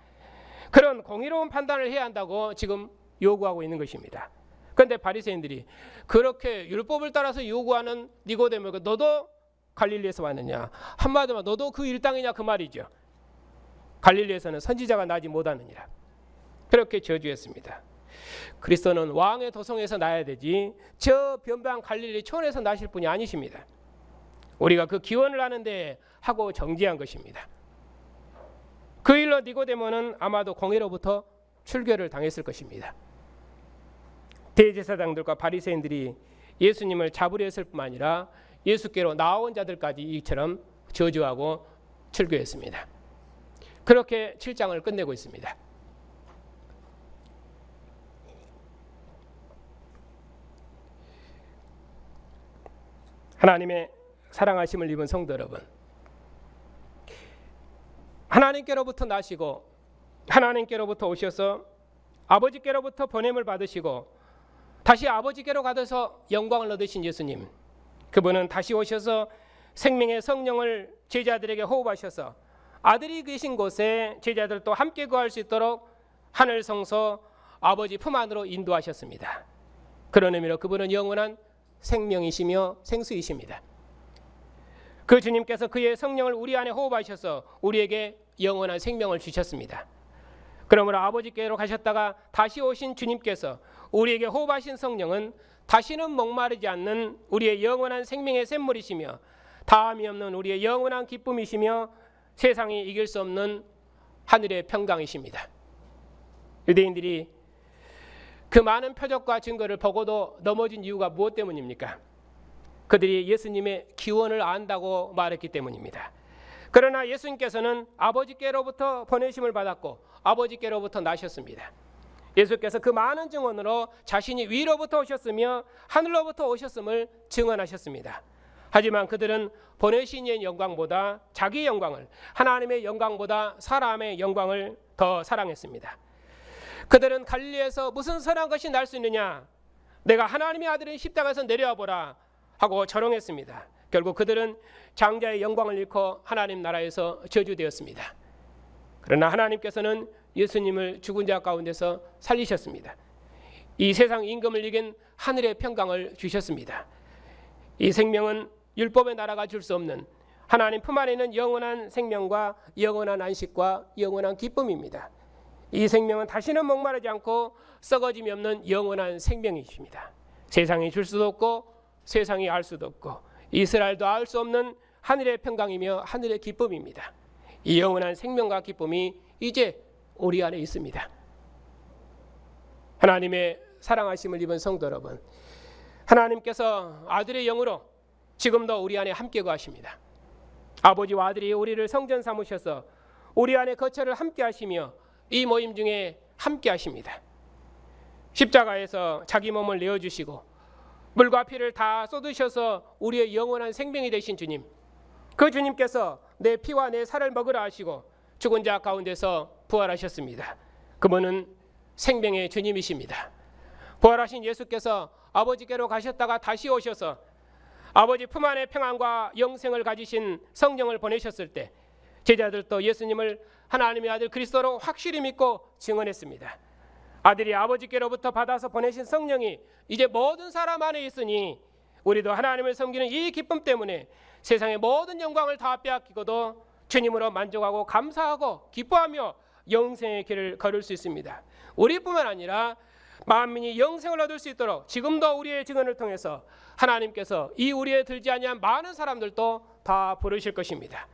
그런 공의로운 판단을 해야 한다고 지금 요구하고 있는 것입니다. 그런데 바리새인들이 그렇게 율법을 따라서 요구하는 니고데모가 너도 갈릴리에서 왔느냐, 한마디로 너도 그 일당이냐 그 말이죠. 갈릴리에서는 선지자가 나지 못하느니라 그렇게 저주했습니다. 그리스도는 왕의 도성에서 나야 되지 저 변방 갈릴리 촌에서 나실 분이 아니십니다. 우리가 그 기원을 아는데 하고 정죄한 것입니다. 그 일로 니고데모는 아마도 공회로부터 출교를 당했을 것입니다. 대제사장들과 바리새인들이 예수님을 잡으려 했을 뿐만 아니라 예수께로 나온 자들까지 이처럼 저주하고 출교했습니다. 그렇게 7장을 끝내고 있습니다. 하나님의 사랑하심을 입은 성도 여러분, 하나님께로부터 나시고 하나님께로부터 오셔서 아버지께로부터 보냄을 받으시고 다시 아버지께로 가셔서 영광을 얻으신 예수님, 그분은 다시 오셔서 생명의 성령을 제자들에게 호흡하셔서 아들이 계신 곳에 제자들도 함께 거할 수 있도록 하늘 성소 아버지 품 안으로 인도하셨습니다. 그런 의미로 그분은 영원한 생명이시며 생수이십니다. 그 주님께서 그의 성령을 우리 안에 호흡하셔서 우리에게 영원한 생명을 주셨습니다. 그러므로 아버지께로 가셨다가 다시 오신 주님께서 우리에게 호흡하신 성령은 다시는 목마르지 않는 우리의 영원한 생명의 샘물이시며 다함이 없는 우리의 영원한 기쁨이시며 세상이 이길 수 없는 하늘의 평강이십니다. 유대인들이 그 많은 표적과 증거를 보고도 넘어진 이유가 무엇 때문입니까? 그들이 예수님의 기원을 안다고 말했기 때문입니다. 그러나 예수님께서는 아버지께로부터 보내심을 받았고 아버지께로부터 나셨습니다. 예수께서 그 많은 증언으로 자신이 위로부터 오셨으며 하늘로부터 오셨음을 증언하셨습니다. 하지만 그들은 보내신 이의 영광보다 자기 영광을, 하나님의 영광보다 사람의 영광을 더 사랑했습니다. 그들은 갈릴리에서 무슨 선한 것이 날 수 있느냐, 내가 하나님의 아들인 십자가에서 내려와 보라 하고 조롱했습니다. 결국 그들은 장자의 영광을 잃고 하나님 나라에서 저주되었습니다. 그러나 하나님께서는 예수님을 죽은 자 가운데서 살리셨습니다. 이 세상 임금을 이긴 하늘의 평강을 주셨습니다. 이 생명은 율법의 나라가 줄 수 없는 하나님 품 안에 있는 영원한 생명과 영원한 안식과 영원한 기쁨입니다. 이 생명은 다시는 목마르지 않고 썩어짐이 없는 영원한 생명이십니다. 세상이 줄 수도 없고 세상이 알 수도 없고 이스라엘도 알 수 없는 하늘의 평강이며 하늘의 기쁨입니다. 이 영원한 생명과 기쁨이 이제 우리 안에 있습니다. 하나님의 사랑하심을 입은 성도 여러분, 하나님께서 아들의 영으로 지금도 우리 안에 함께 거하십니다. 아버지와 아들이 우리를 성전 삼으셔서 우리 안에 거처를 함께 하시며 이 모임 중에 함께 하십니다. 십자가에서 자기 몸을 내어주시고 물과 피를 다 쏟으셔서 우리의 영원한 생명이 되신 주님, 그 주님께서 내 피와 내 살을 먹으라 하시고 죽은 자 가운데서 부활하셨습니다. 그분은 생명의 주님이십니다. 부활하신 예수께서 아버지께로 가셨다가 다시 오셔서 아버지 품 안에 평안과 영생을 가지신 성령을 보내셨을 때 제자들도 예수님을 하나님의 아들 그리스도로 확실히 믿고 증언했습니다. 아들이 아버지께로부터 받아서 보내신 성령이 이제 모든 사람 안에 있으니 우리도 하나님을 섬기는 이 기쁨 때문에 세상의 모든 영광을 다 빼앗기고도 주님으로 만족하고 감사하고 기뻐하며 영생의 길을 걸을 수 있습니다. 우리뿐만 아니라 만민이 영생을 얻을 수 있도록 지금도 우리의 증언을 통해서 하나님께서 이 우리에 들지 아니한 많은 사람들도 다 부르실 것입니다.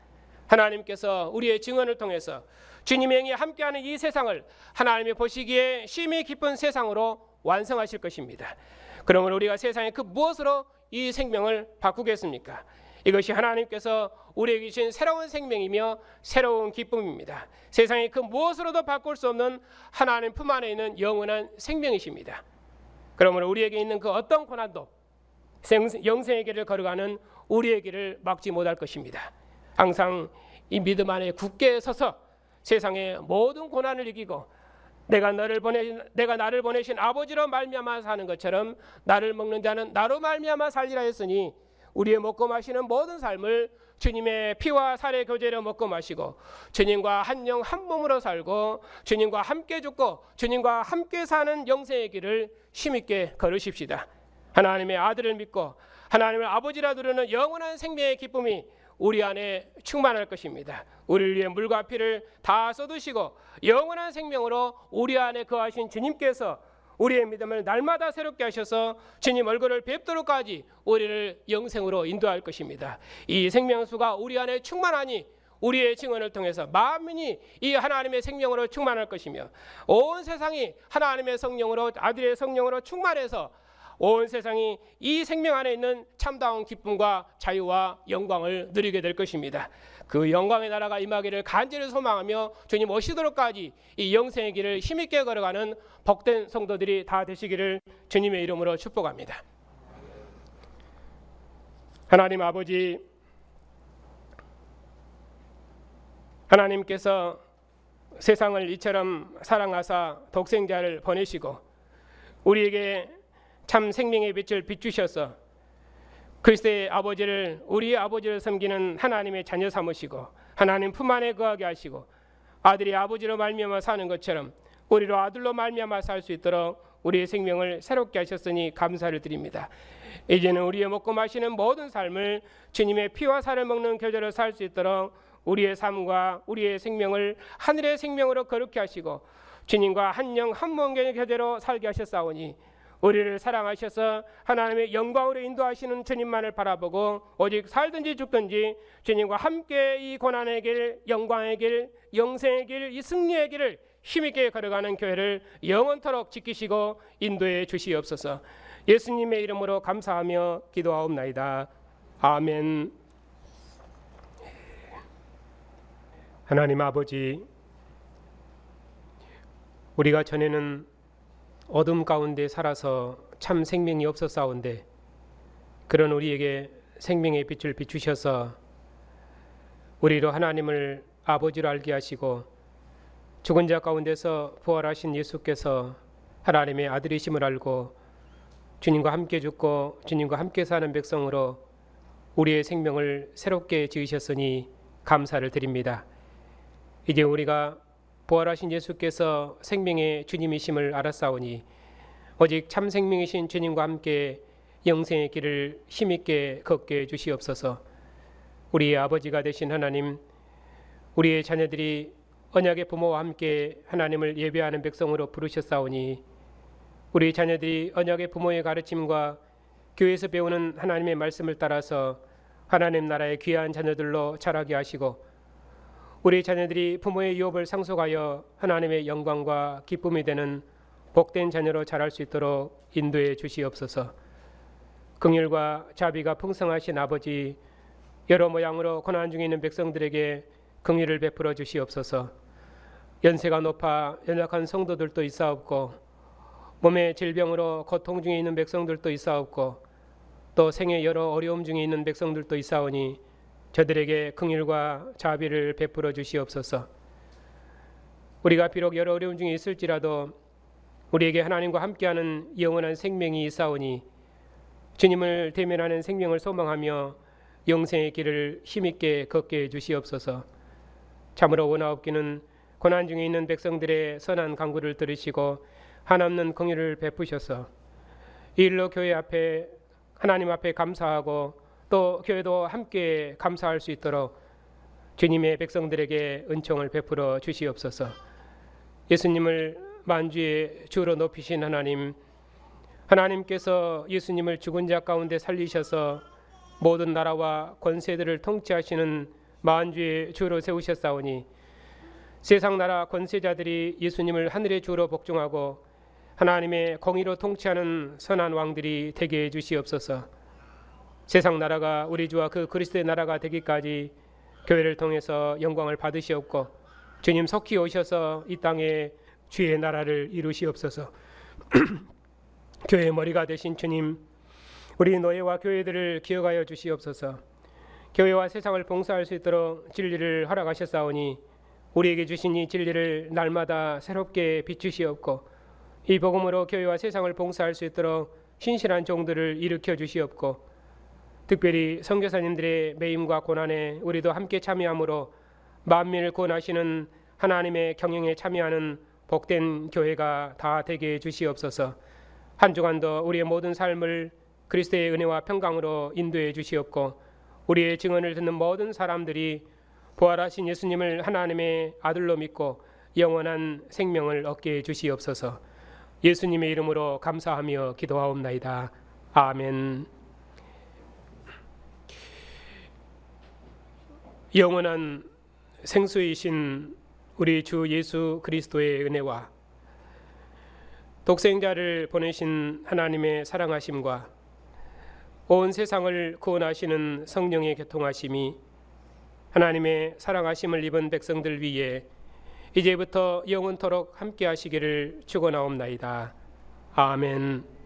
하나님께서 우리의 증언을 통해서 주님의 영이 함께하는 이 세상을 하나님이 보시기에 심히 기쁜 세상으로 완성하실 것입니다. 그러면 우리가 세상의 그 무엇으로 이 생명을 바꾸겠습니까? 이것이 하나님께서 우리에게 주신 새로운 생명이며 새로운 기쁨입니다. 세상의 그 무엇으로도 바꿀 수 없는 하나님 품 안에 있는 영원한 생명이십니다. 그러므로 우리에게 있는 그 어떤 고난도 영생의 길을 걸어가는 우리의 길을 막지 못할 것입니다. 항상 이 믿음 안에 굳게 서서 세상의 모든 고난을 이기고 내가 나를 보내신 아버지로 말미암아 사는 것처럼 나를 먹는 자는 나로 말미암아 살리라 했으니 우리의 먹고 마시는 모든 삶을 주님의 피와 살의 교제로 먹고 마시고 주님과 한 영 한 몸으로 살고 주님과 함께 죽고 주님과 함께 사는 영생의 길을 힘있게 걸으십시다. 하나님의 아들을 믿고 하나님을 아버지라 부르는 영원한 생명의 기쁨이 우리 안에 충만할 것입니다. 우리를 위해 물과 피를 다 쏟으시고 영원한 생명으로 우리 안에 거하신 주님께서 우리의 믿음을 날마다 새롭게 하셔서 주님 얼굴을 뵙도록까지 우리를 영생으로 인도할 것입니다. 이 생명수가 우리 안에 충만하니 우리의 증언을 통해서 만민이 이 하나님의 생명으로 충만할 것이며 온 세상이 하나님의 성령으로 아들의 성령으로 충만해서 온 세상이 이 생명 안에 있는 참다운 기쁨과 자유와 영광을 누리게 될 것입니다. 그 영광의 나라가 임하기를 간절히 소망하며 주님 오시도록까지 이 영생의 길을 힘있게 걸어가는 복된 성도들이 다 되시기를 주님의 이름으로 축복합니다. 하나님 아버지, 하나님께서 세상을 이처럼 사랑하사 독생자를 보내시고 우리에게 참 생명의 빛을 비추셔서 그리스도의 아버지를 우리의 아버지를 섬기는 하나님의 자녀 삼으시고 하나님 품 안에 거하게 하시고 아들이 아버지로 말미암아 사는 것처럼 우리로 아들로 말미암아 살 수 있도록 우리의 생명을 새롭게 하셨으니 감사를 드립니다. 이제는 우리의 먹고 마시는 모든 삶을 주님의 피와 살을 먹는 교제로 살 수 있도록 우리의 삶과 우리의 생명을 하늘의 생명으로 거룩히 하시고 주님과 한 영 한 몸의 교제로 살게 하셨사오니 우리를 사랑하셔서 하나님의 영광으로 인도하시는 주님만을 바라보고 오직 살든지 죽든지 주님과 함께 이 고난의 길, 영광의 길, 영생의 길, 이 승리의 길을 힘있게 걸어가는 교회를 영원토록 지키시고 인도해 주시옵소서. 예수님의 이름으로 감사하며 기도하옵나이다. 아멘. 하나님 아버지, 우리가 전에는 어둠 가운데 살아서 참 생명이 없었사온데 그런 우리에게 생명의 빛을 비추셔서 우리로 하나님을 아버지로 알게 하시고 죽은 자 가운데서 부활하신 예수께서 하나님의 아들이심을 알고 주님과 함께 죽고 주님과 함께 사는 백성으로 우리의 생명을 새롭게 지으셨으니 감사를 드립니다. 이제 우리가 부활하신 예수께서 생명의 주님이심을 알았사오니 오직 참 생명이신 주님과 함께 영생의 길을 힘있게 걷게 해주시옵소서. 우리의 아버지가 되신 하나님, 우리의 자녀들이 언약의 부모와 함께 하나님을 예배하는 백성으로 부르셨사오니 우리 자녀들이 언약의 부모의 가르침과 교회에서 배우는 하나님의 말씀을 따라서 하나님 나라의 귀한 자녀들로 자라게 하시고 우리 자녀들이 부모의 유업을 상속하여 하나님의 영광과 기쁨이 되는 복된 자녀로 자랄 수 있도록 인도해 주시옵소서. 긍휼과 자비가 풍성하신 아버지, 여러 모양으로 고난 중에 있는 백성들에게 긍휼을 베풀어 주시옵소서. 연세가 높아 연약한 성도들도 있사옵고 몸의 질병으로 고통 중에 있는 백성들도 있사옵고 또 생의 여러 어려움 중에 있는 백성들도 있사오니 저들에게 긍휼과 자비를 베풀어 주시옵소서. 우리가 비록 여러 어려움 중에 있을지라도 우리에게 하나님과 함께하는 영원한 생명이 있사오니 주님을 대면하는 생명을 소망하며 영생의 길을 힘있게 걷게 해주시옵소서. 참으로 원하옵기는 고난 중에 있는 백성들의 선한 간구를 들으시고 한없는 긍휼을 베푸셔서 이 일로 교회 앞에 하나님 앞에 감사하고 또 교회도 함께 감사할 수 있도록 주님의 백성들에게 은총을 베풀어 주시옵소서. 예수님을 만주의 주로 높이신 하나님께서 예수님을 죽은 자 가운데 살리셔서 모든 나라와 권세들을 통치하시는 만주의 주로 세우셨사오니 세상 나라 권세자들이 예수님을 하늘의 주로 복종하고 하나님의 공의로 통치하는 선한 왕들이 되게 해주시옵소서. 세상 나라가 우리 주와 그 그리스도의 나라가 되기까지 교회를 통해서 영광을 받으시옵고 주님 속히 오셔서 이 땅에 주의 나라를 이루시옵소서. 교회의 머리가 되신 주님, 우리 노예와 교회들을 기억하여 주시옵소서. 교회와 세상을 봉사할 수 있도록 진리를 허락하셨사오니 우리에게 주신 이 진리를 날마다 새롭게 비추시옵고 이 복음으로 교회와 세상을 봉사할 수 있도록 신실한 종들을 일으켜 주시옵고 특별히 선교사님들의 매임과 고난에 우리도 함께 참여함으로 만민을 구원하시는 하나님의 경영에 참여하는 복된 교회가 다 되게 해주시옵소서. 한 주간도 우리의 모든 삶을 그리스도의 은혜와 평강으로 인도해 주시옵고 우리의 증언을 듣는 모든 사람들이 부활하신 예수님을 하나님의 아들로 믿고 영원한 생명을 얻게 해주시옵소서. 예수님의 이름으로 감사하며 기도하옵나이다. 아멘. 영원한 생수이신 우리 주 예수 그리스도의 은혜와 독생자를 보내신 하나님의 사랑하심과 온 세상을 구원하시는 성령의 교통하심이 하나님의 사랑하심을 입은 백성들 위에 이제부터 영원토록 함께 하시기를 축원하옵나이다. 아멘.